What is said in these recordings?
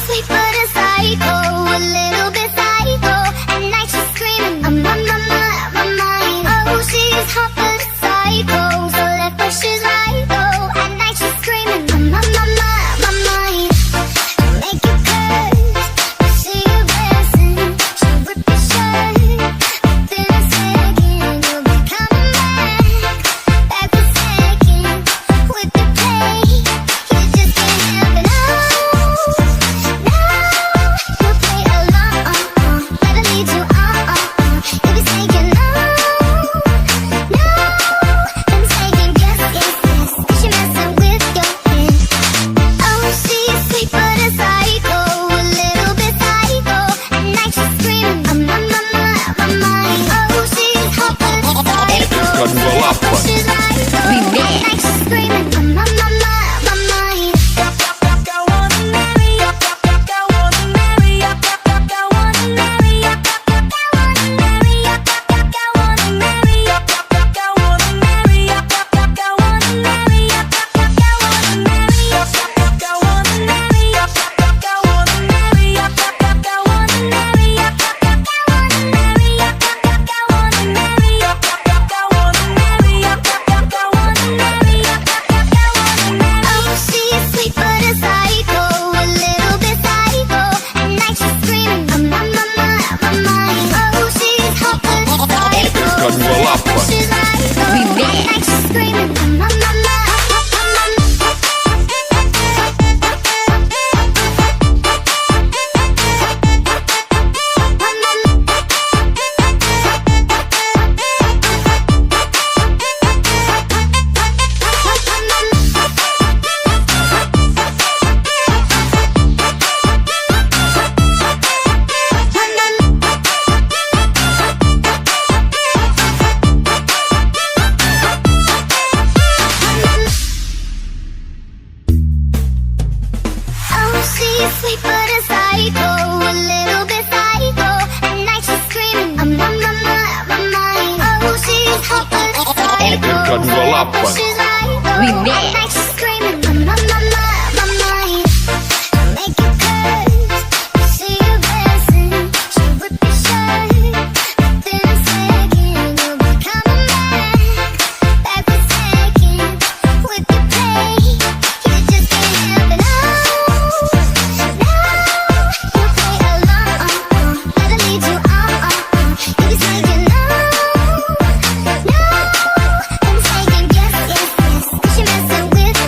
sweet but a psycho, a little bit psycho. At night she's screaming, I'm on my mind. Oh, she's hot but a psycho, so left but she's right though. At night she's screaming, I'm on my mind. She'll make you curse, but see you blessing. She'll rip your shirt, within a second you'll be coming back for second with the play. You just can't help it. No, you'll play along, never lead you on. You'll be saying no, then saying yes, yes, yes, 'cause you're messing with your head. Oh, she's sweet but a psycho, a little bit psycho. At night she's screaming, I'm on my mind. Oh, she's hot but a psycho, Kadua she's right though. At night she's screaming, I'm on my mind. Oh, she's sweet but a psycho, a little bit psycho. At night she's screaming, I'm on my mind. Oh, she's hot but a psycho, she's right though. At night she's screaming, I'm on my mind. Oh, she's sweet but a psycho, a little bit psycho. At night she's screaming, I'm on my mind. Oh, she's hot but a psycho, she's right though. At night she's screaming, I'm on my mind. She'll make you curse, but see you blessing. She'll rip your shirt, within a second you'll be coming back for second with the play. You just can't help it. You'll play along, never lead you on. You'll be saying no, then saying yes, yes, yes, 'cause you're messing with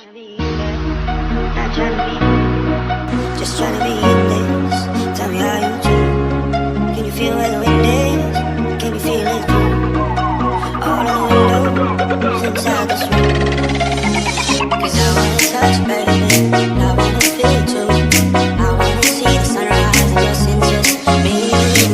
tryna be there, not tryna be, just tryna be in this. Tell me how you do. Can you feel where the wind is? Can you feel it too? All of the windows inside this room. 'Cause I wanna touch, baby, and I wanna feel it too. I wanna see the sunrise and your senses, me and you.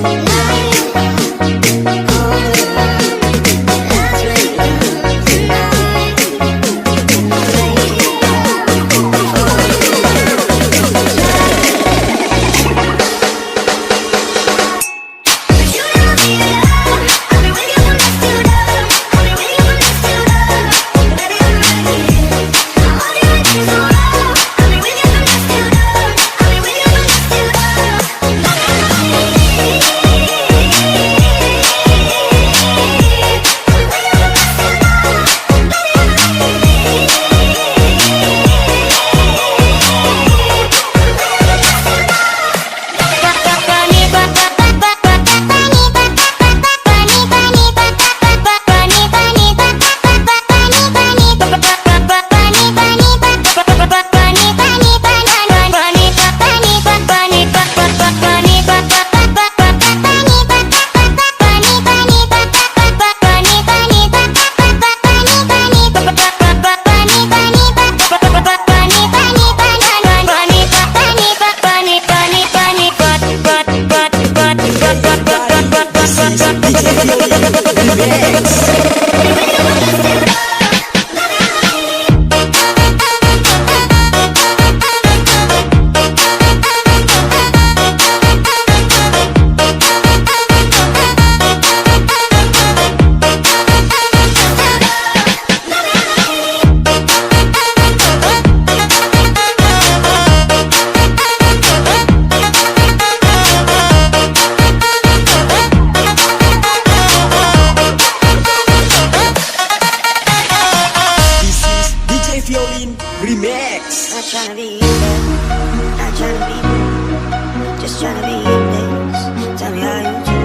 Remix. Not tryna be there, not tryna be, just tryna be in this. Tell me how you do.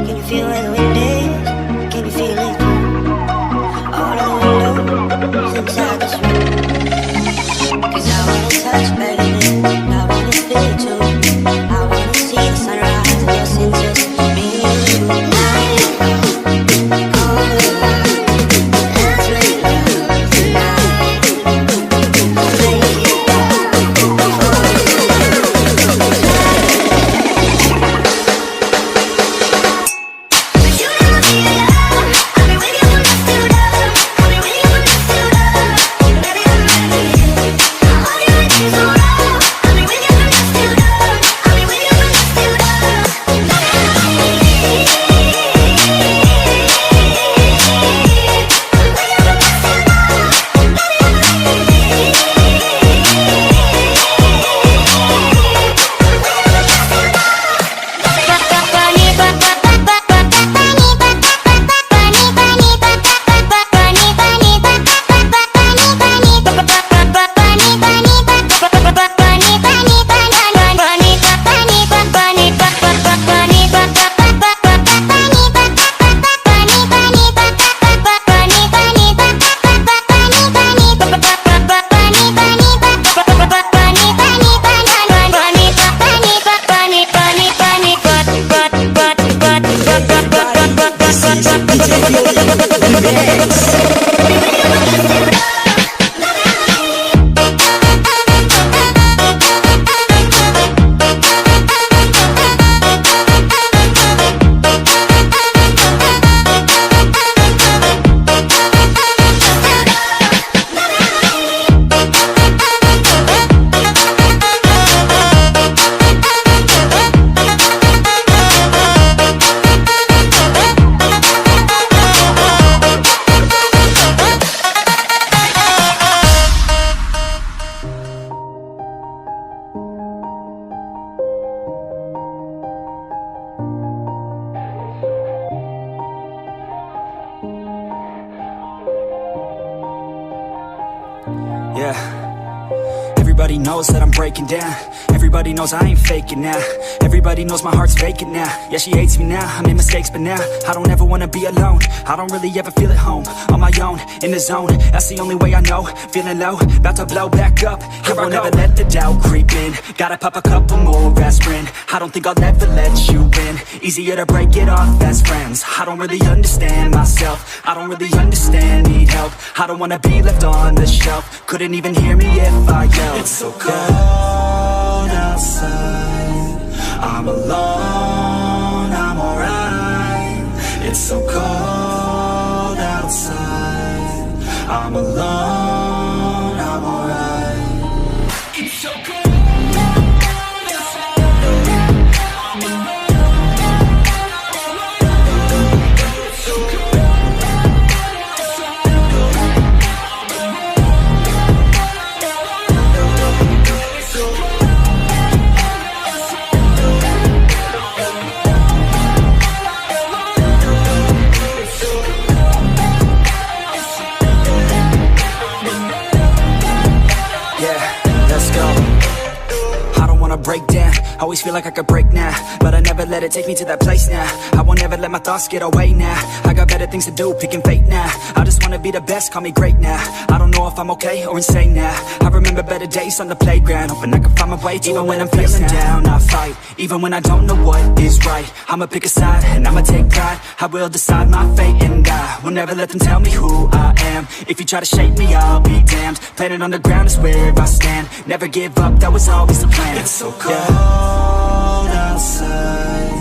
Can you feel where the wind is? Can you feel it too? All of the windows inside this room. 'Cause I wanna touch, baby, and I wanna feel it too. I wanna see the sunrise and your senses, me and you. Everybody knows that I'm breaking down. Everybody knows I ain't faking now. Everybody knows my heart's vacant now. Yeah, she hates me now, I made mistakes but now I don't ever wanna be alone. I don't really ever feel at home. On my own, in the zone, that's the only way I know. Feeling low, about to blow back up. Here I won't ever let the doubt creep in. Gotta pop a couple more aspirin. I don't think I'll ever let you in. Easier to break it off best friends. I don't really understand myself. I don't really understand, need help. I don't wanna be left on the shelf. Couldn't even hear me if I yelled. It's so cold outside, I'm alone, I'm alright. It's so cold outside, I'm alone, I'm alright. It's so cold. Break down, always feel like I could break now, but I never let it take me to that place now. I won't ever let my thoughts get away now. I got better things to do, picking fate now. I just wanna be the best, call me great now. I don't know if I'm okay or insane now. I remember better days on the playground, hoping I can find my way to even when I'm feeling down, I fight. Even when I don't know what is right, I'ma pick a side and I'ma take pride. I will decide my fate and I will never let them tell me who I am. If you try to shape me, I'll be damned. Planet on the ground is where I stand. Never give up, that was always the plan. It's so cold outside,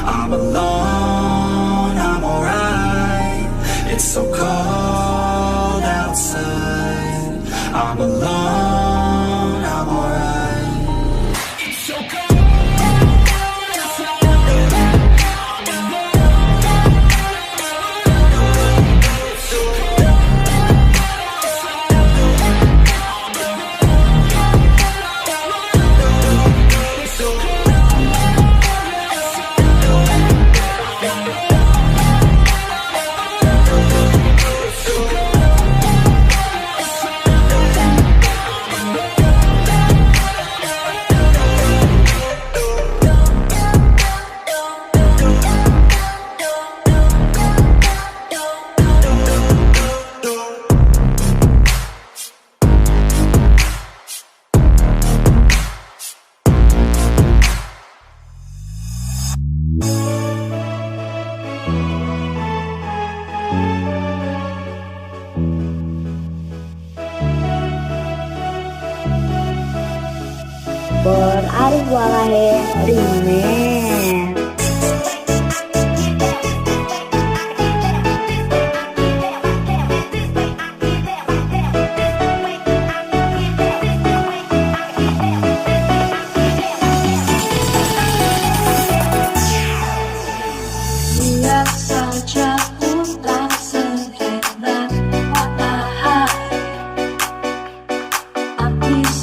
I'm alone, I'm alright. It's so cold outside, I'm alone, I'm alright. It's so cold.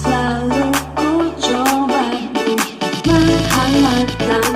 Selalu ku coba menghangatkan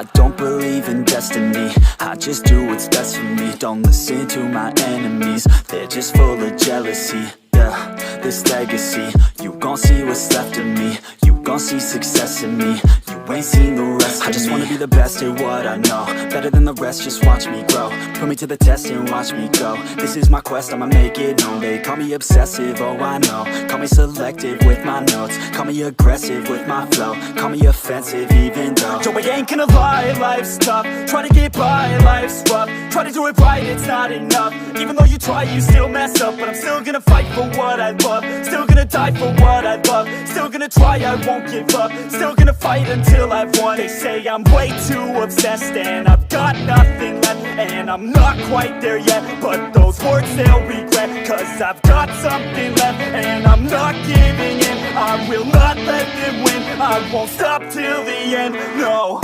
I don't believe in destiny, I just do what's best for me. Don't listen to my enemies, they're just full of jealousy. Yeah, this legacy, you gon' see what's left of me. You gon' see success in me, you ain't seen the rest of me. I just wanna be the best at what I know, better than the rest, just watch me grow. Put me to the test and watch me go. This is my quest, I'ma make it known. They call me obsessive, oh I know. Call me selective with my notes, call me aggressive with my flow, call me offensive even though Joe, I ain't gonna lie, life's tough. Try to get by, life's rough. Try to do it right, it's not enough. Even though you try, you still mess up. But I'm still gonna fight for what I love, still gonna die for what I love, still gonna try, I won't give up, still gonna fight until I've won. They say I'm way too obsessed and I've got nothing left, and I'm not quite there yet, but those words they'll regret, cause I've got something left and I'm not giving in. I will not let them win, I won't stop till the end, no.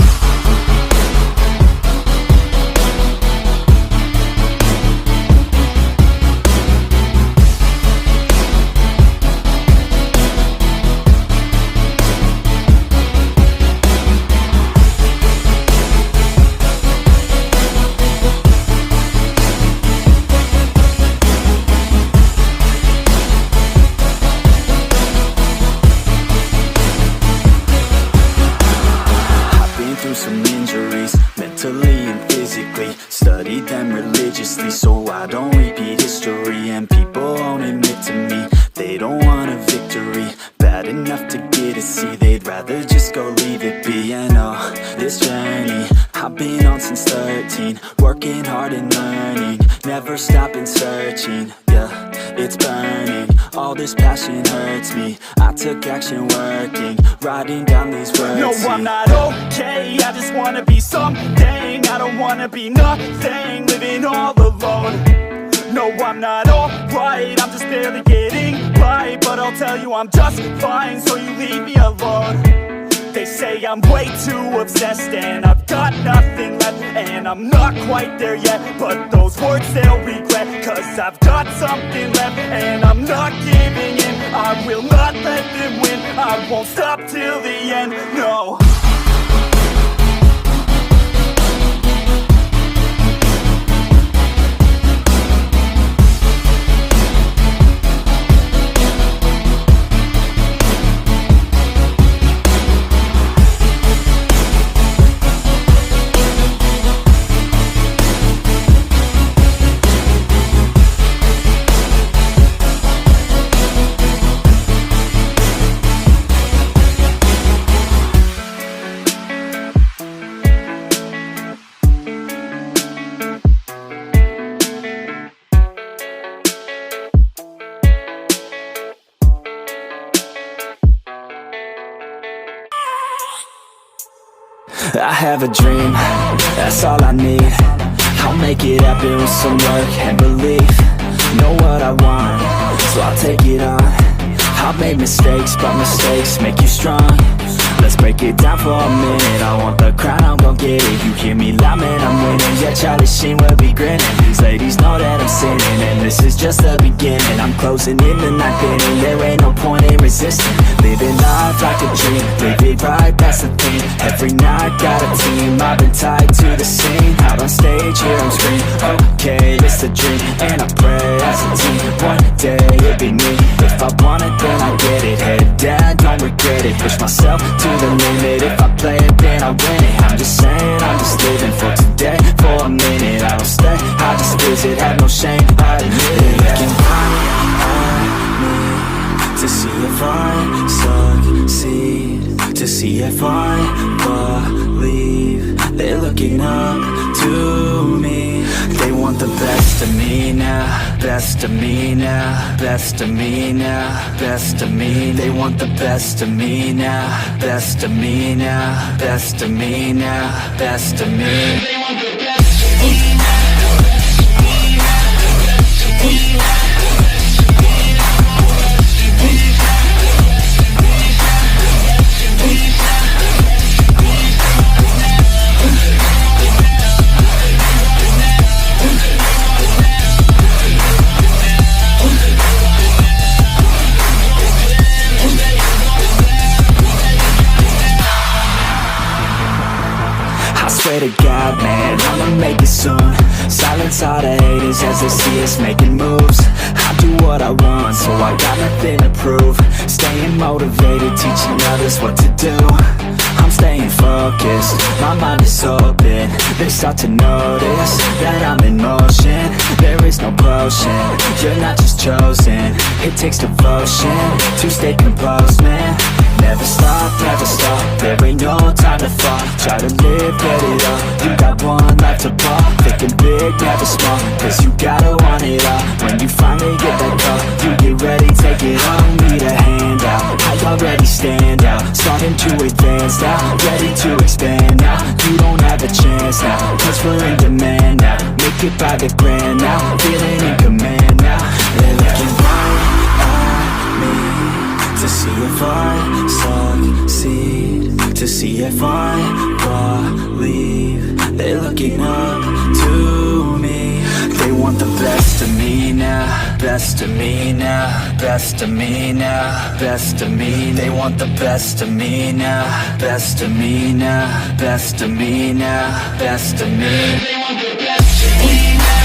Some injuries, mentally and physically. Studied them religiously so I don't repeat history. And people won't admit to me they don't want a victory bad enough to get a C. They'd rather just go leave it be. And oh, this journey I've been on since 13, working hard and learning, never stopping searching. Yeah, it's burning, all this passion hurts me. I took action working, writing down these words. No, I'm not okay, I just wanna be something. I don't wanna be nothing, living all alone. No, I'm not alright, I'm just barely getting by. But I'll tell you I'm just fine, so you leave me alone. They say I'm way too obsessed and I've got nothing left, and I'm not quite there yet, but those words they'll regret, cause I've got something left and I'm not giving in. I will not let them win, I won't stop till the end, no. I have a dream, that's all I need. I'll make it happen with some work and belief. Know what I want, so I'll take it on. I've made mistakes, but mistakes make you strong. Let's break it down for a minute. I want the crown, I'm gon' get it. You hear me loud, man, I'm winning. Yeah, Charlie Sheen will be grinning. These ladies know that I'm sinning, and this is just the beginning. I'm closing in the ninth inning, there ain't no point in resisting. Living life like a dream, live it right, that's the thing. Every night, got a team, I've been tied to the scene. Out on stage, here I'm screaming, okay, it's a dream. And I pray as a team, one day it'll be me. If I want it, then I get it. Head down, don't regret it. Push myself to the limit. If I play it, then I win it. I'm just saying, I'm just living for today. For a minute, I don't stay, I just visit. Have no shame, I admit it. Looking right at me to see if I succeed, to see if I believe. They're looking up to me. They want the best of me now, best of me now, best of me now, best of me. They want the best of me now, best of me now, best of me now, best of me. They want the best of me now. swear to God, man, I'ma make it soon. Silence all the haters as they see us making moves. I do what I want, so I got nothing to prove. Staying motivated, teaching others what to do. I'm staying focused, my mind is open. They start to notice that I'm in motion. There is no potion, you're not just chosen. It takes devotion to stay composed, man. Never stop, there ain't no time to fall. Try to live, get it all, you got one life to ball. Thinking big, never small, cause you gotta want it all. When you finally get that call, you get ready, take it all. Need a hand out, I already stand out. Starting to advance now, ready to expand now. You don't have a chance now, cause we're in demand now. Make it by the grand now, feeling in command now. They're looking right at me to see if I succeed, to see if I believe. They're looking up to me. They want the best of me now, best of me now, best of me now, best of me. They want the best of me now, best of me now, best of me now, best of me. They want the best of me now.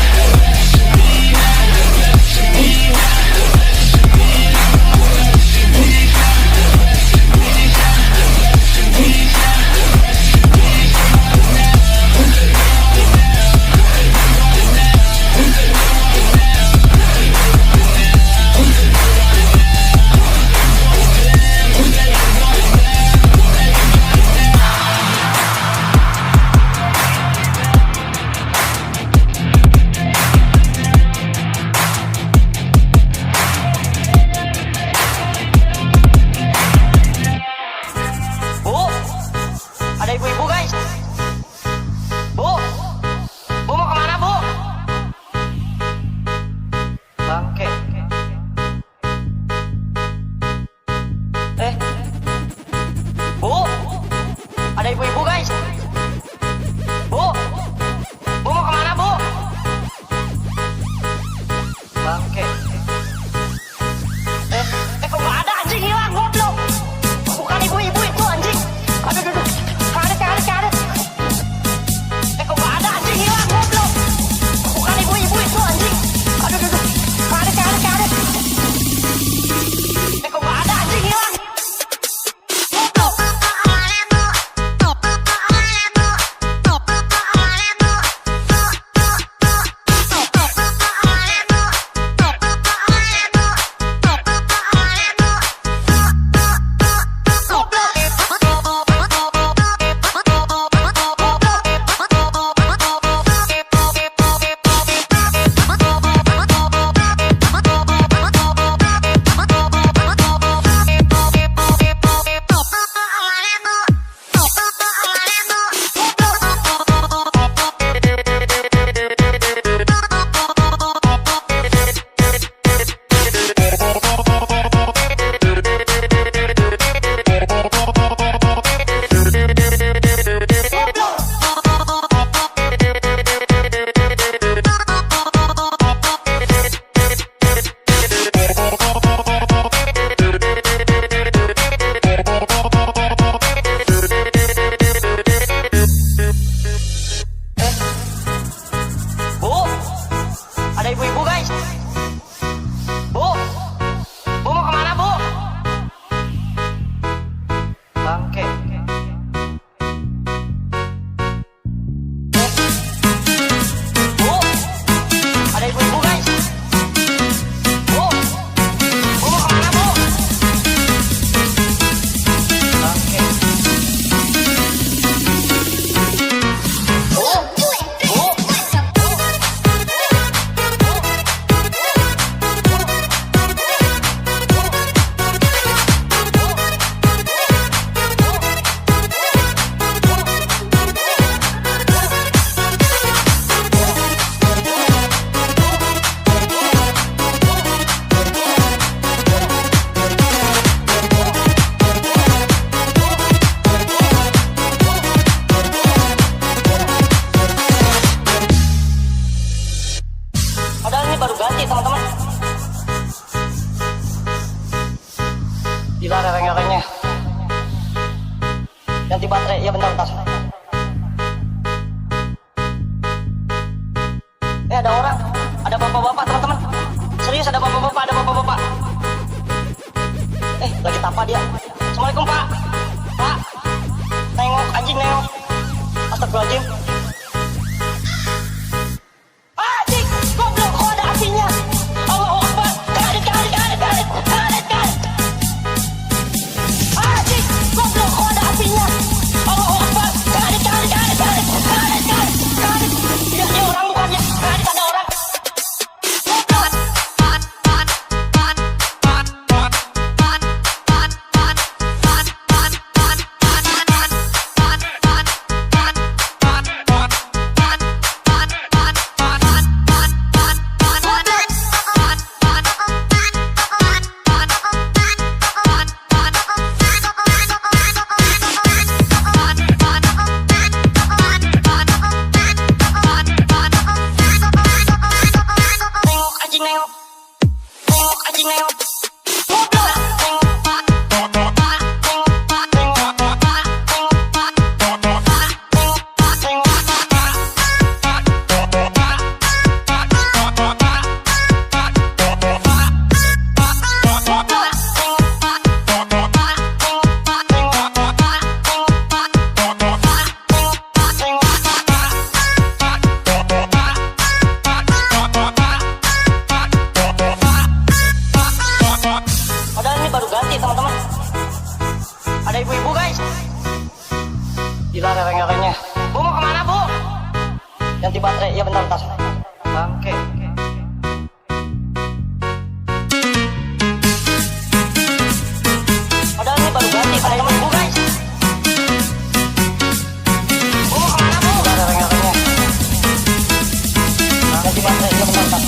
Astagfirullahaladzim. Asyiiik, goblok, kok ada apinya? Allahu Akbar, karet. Asyiiik, goblok, kok ada apinya? Allahu Akbar, karet. Ini orang bukannya, karet ada orang. Padahal ini baru ganti teman-teman. Ada ibu-ibu guys. Gila reng-rengnya. Bu mau kemana bu? Ganti baterai. Iya bentar. Bangke. Padahal ini baru ganti teman-teman. Bu guys. Bu mau kemana bu? Gila reng-rengnya. Ganti baterai. Iya bentar.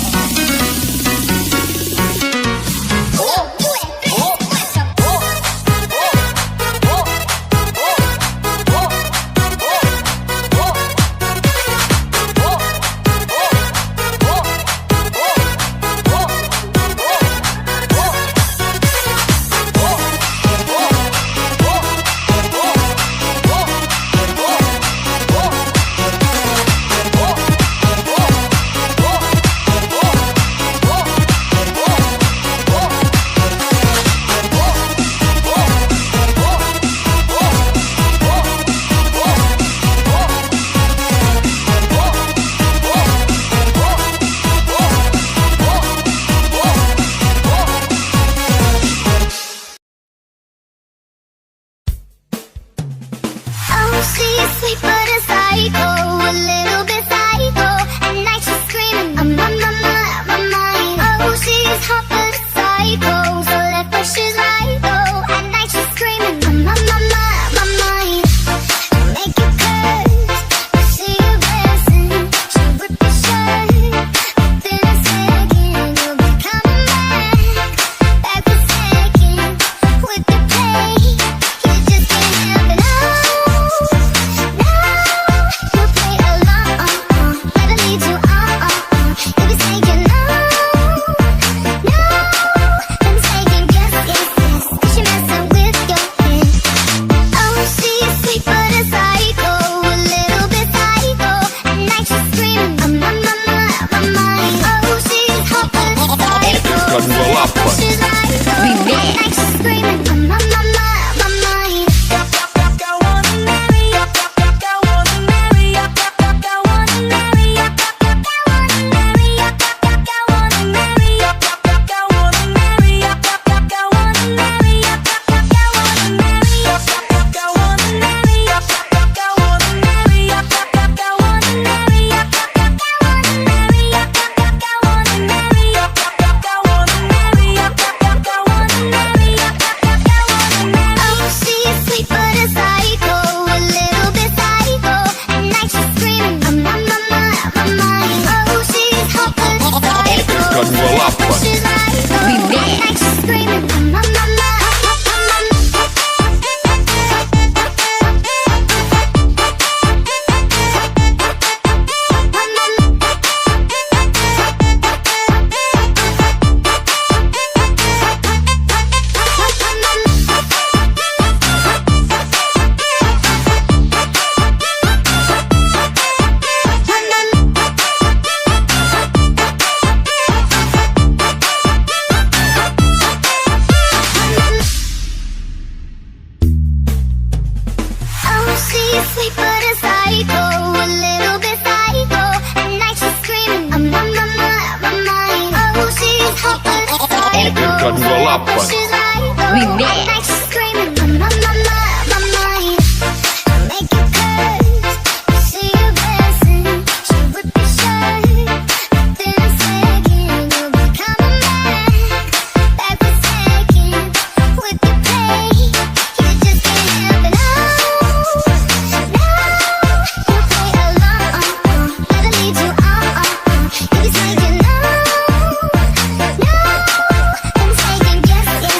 But she's right though. Remix. At night she's screaming, my mind. Make you curse. See you dancing. She rip your shirt. Within a second, you'll be coming back for seconds. With your play, you just can't help it. No, you play along. Never lead you on. You be saying no. I'm saying yes.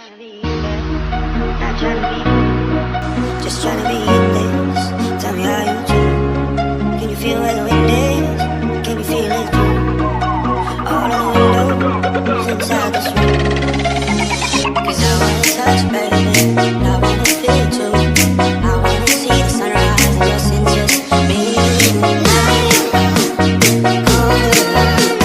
trying to be there, not trying to be, just trying to be in this. Tell me how you do. Can you feel where the wind is? Can you feel it too? All of the windows inside this room. 'Cause I wanna touch, baby, and I wanna feel too. I wanna see the sunrise and just in just me and you. Let's make love tonight.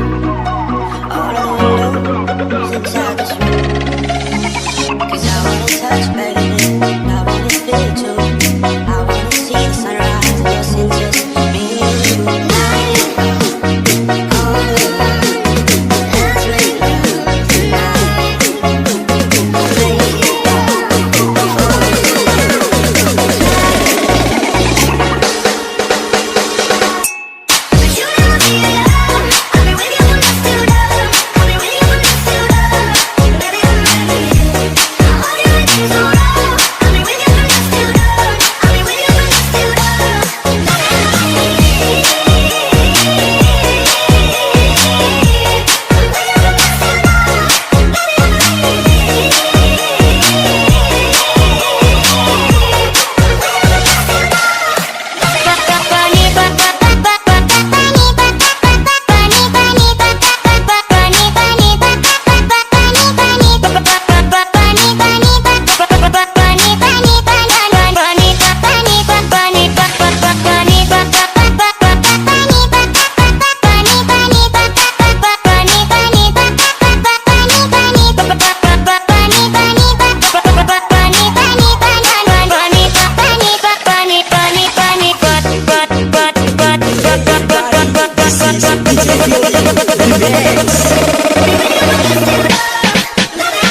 Make it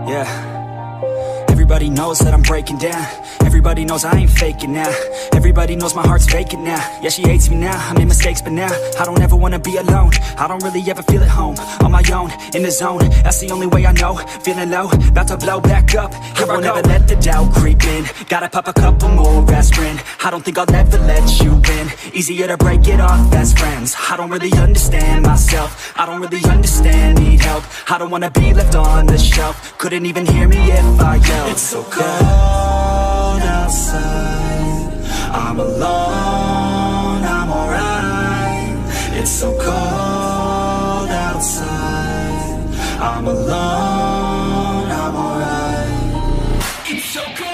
Yeah. Everybody knows that I'm breaking down. Everybody knows I ain't faking now. Everybody knows my heart's vacant now. Yeah, she hates me now, I made mistakes, but now I don't ever wanna be alone. I don't really ever feel at home. On my own, in the zone, that's the only way I know. Feeling low, about to blow back up. Here I won't ever let the doubt creep in. Gotta pop a couple more aspirin. I don't think I'll ever let you in. Easier to break it off best friends. I don't really understand myself. I don't really understand, need help. I don't wanna be left on the shelf. Couldn't even hear me if I yelled. It's so cold outside, I'm alone, I'm alright. It's so cold outside, I'm alone, I'm alright. It's so cold.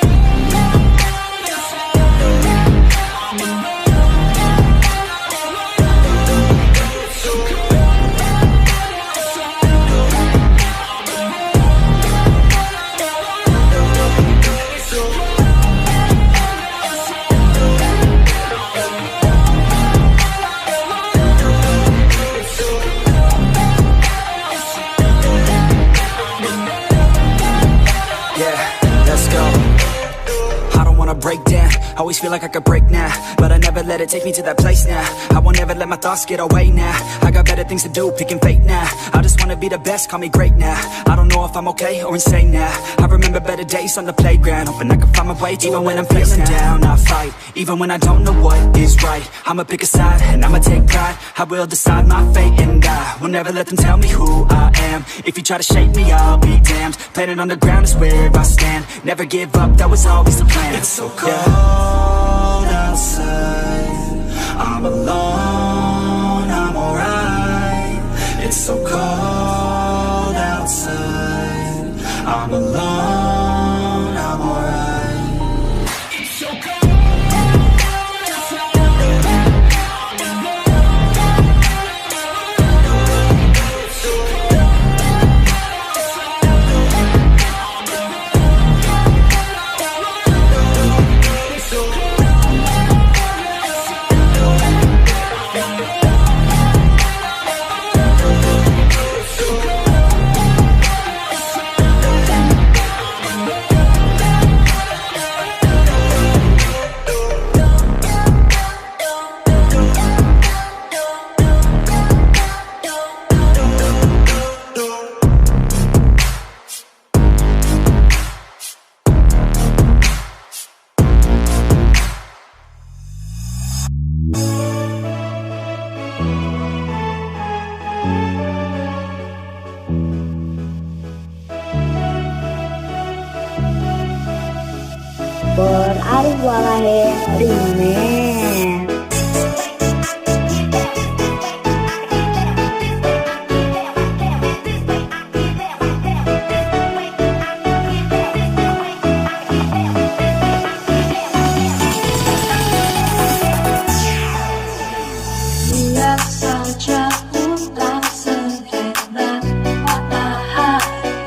Break down, always feel like I could break now, but I never let it take me to that place now. I won't ever let my thoughts get away now. I got better things to do, picking fate now. I just wanna be the best, call me great now. I don't know if I'm okay or insane now. I remember better days on the playground, hoping I can find my way. Even when I'm feeling down, I fight. Even when I don't know what is right, I'ma pick a side and I'ma take pride. I will decide my fate and I will never let them tell me who I am. If you try to shake me, I'll be damned. Planet on the ground is where I stand. Never give up, that was always the plan. It's so cold outside, I'm alone, I'm alright. It's so cold outside, I'm alone, I'm alright. It's so cold. Berarif walahe Rimen. Lihat saja bukan sehebat matahari,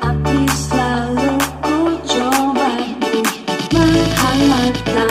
tapi selalu ku coba menghangatkan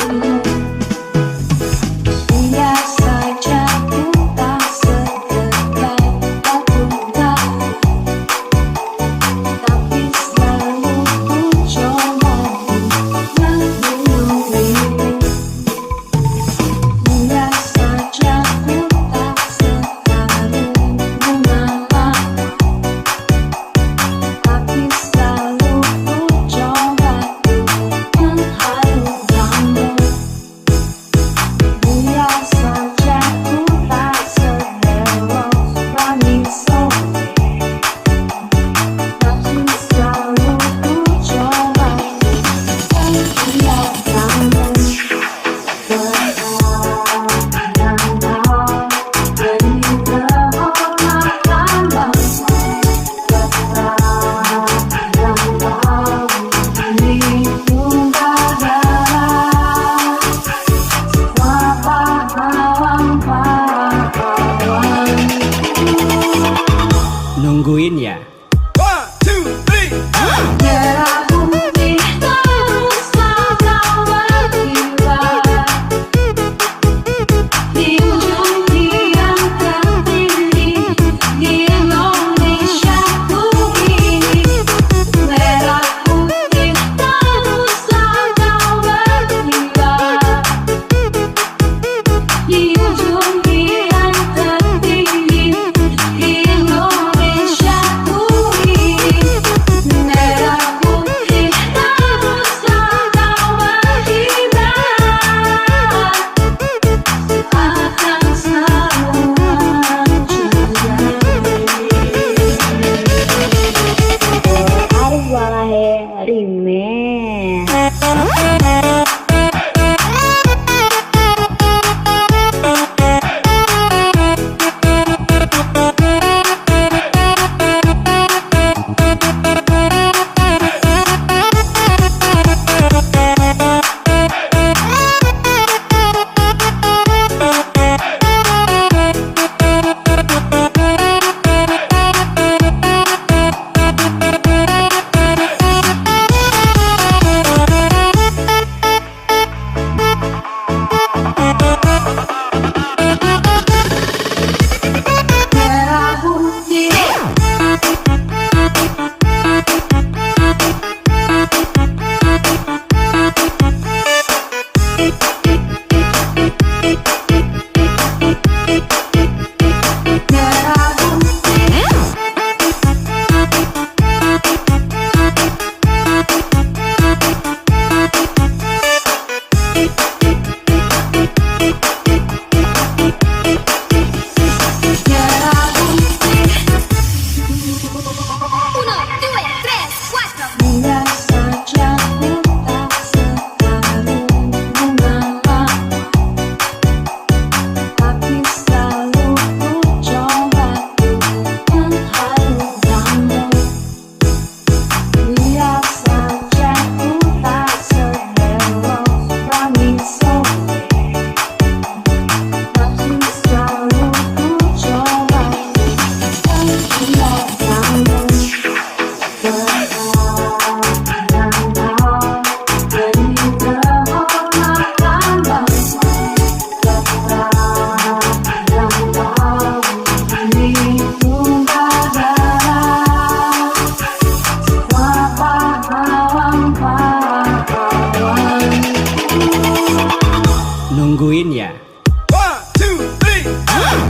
Tungguin ya.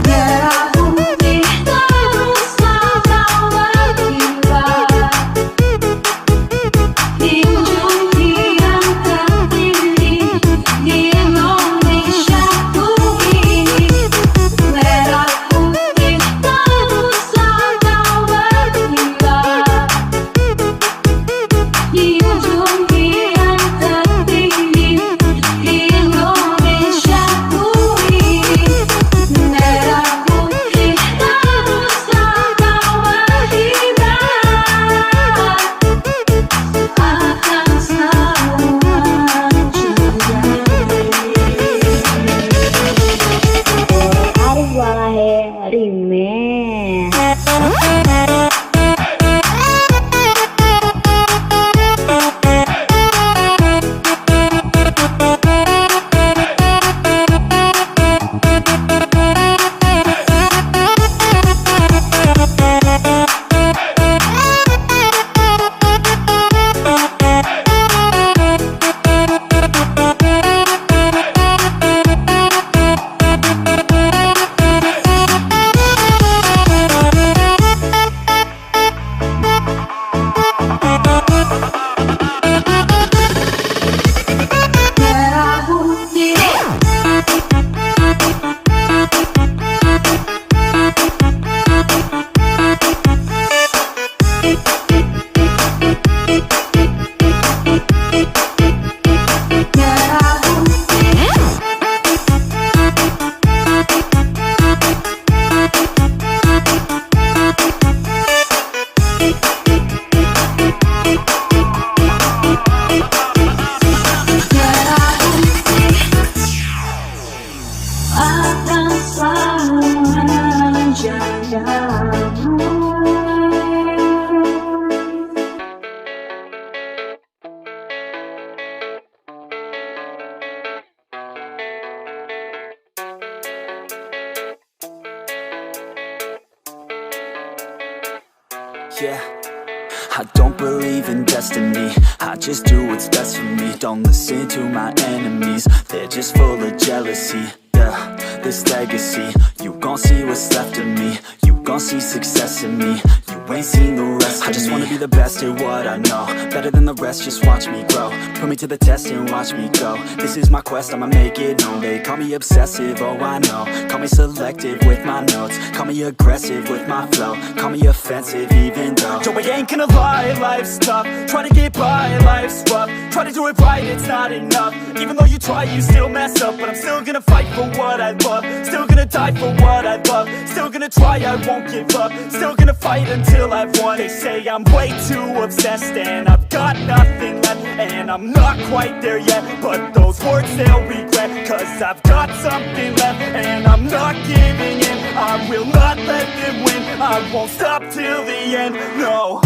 Merah putih teruslah kau berkibar, junjung yang tertinggi di Indonesia ku ini. Merah putih teruslah kau berkibar, junjung yang tertinggi di Indonesia ku ini. Merah putih teruslah kau berkibar, akan selalu Arif Walahe Remix. Merah putih merah putih merah putih akan selalu menjagamu. Yeah, I don't believe in destiny, I just do what's best for me. Don't listen to my enemies, they're just full of jealousy. Yeah, this legacy, you gon' see what's left of me. You gon' see success in me, you ain't seen the rest of me. I just wanna be the best at what I know, better than the rest, just watch me grow. Put me to the test and watch me go. This is my quest, I'ma make it known. They call me obsessive, oh I know. Call me selective with my notes, call me aggressive with my flow, call me offensive even though Joe, I ain't gonna lie, life's tough. Try to get by, life's rough. Try to do it right, it's not enough. Even though you try, you still mess up. But I'm still gonna fight for what I love, still gonna die for what I love, still gonna try, I won't give up, still gonna fight until I've won. They say I'm way too obsessed and I've got nothing left, and I'm not quite there yet, but those words they'll regret, cause I've got something left and I'm not giving in. I will not let them win, I won't stop till the end, no.